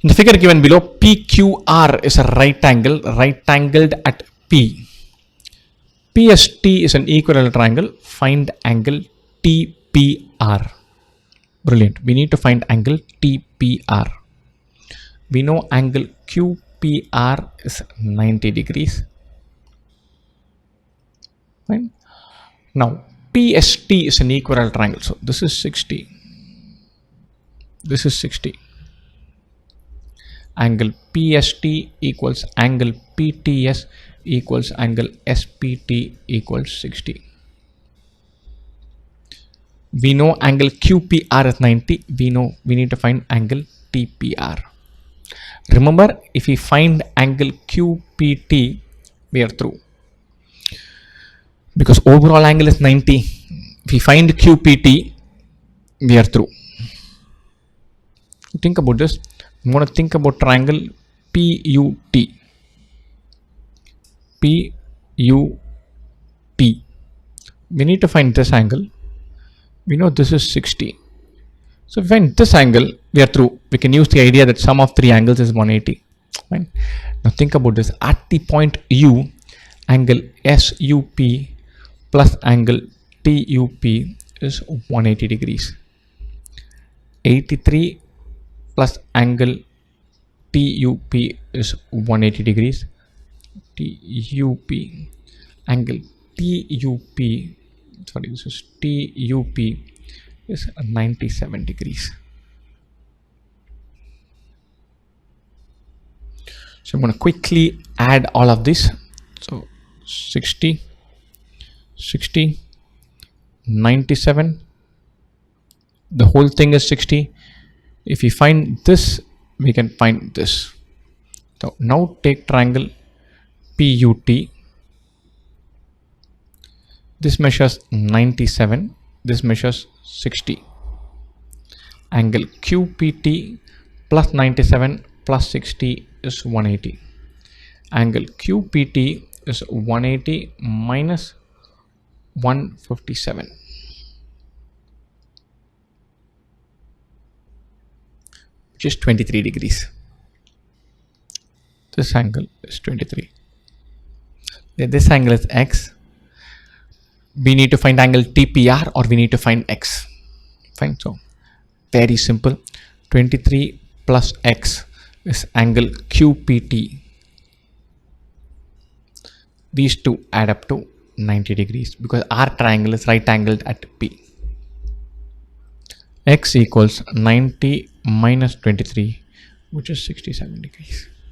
In the figure given below, PQR is a right angled at P. PST is an equilateral triangle. Find angle TPR. Brilliant. We need to find angle TPR. We know angle QPR is 90 degrees. Fine. Now PST is an equilateral triangle. So this is 60. This is 60. Angle PST equals angle PTS equals angle SPT equals 60. We know angle QPR is 90. We know we need to find angle TPR. Remember, if we find angle QPT, we are through. Because overall angle is 90. If we find QPT, we are through. Think about this. I'm going to think about triangle PUT. PUT. We need to find this angle. We know this is 60. So if we find this angle, we are through. We can use the idea that sum of three angles is 180. Fine. Now think about this. At the point U, angle SUP plus angle TUP is 180 degrees. 83 plus angle TUP is 180 degrees. TUP angle TUP, sorry, this is TUP is 97 degrees. So I'm going to quickly add all of this. So 60, 60, 97, the whole thing is 60. If we find this, we can find this. So now take triangle PUT. This measures 97, this measures 60. Angle QPT plus 97 plus 60 is 180. Angle QPT is 180 minus 157, which is 23 degrees. This angle is 23. This angle is X. We need to find angle TPR or we need to find X. Fine. So very simple. 23 plus X is angle QPT. These two add up to 90 degrees because our triangle is right angled at P. X equals 90 minus 23, which is 67 degrees.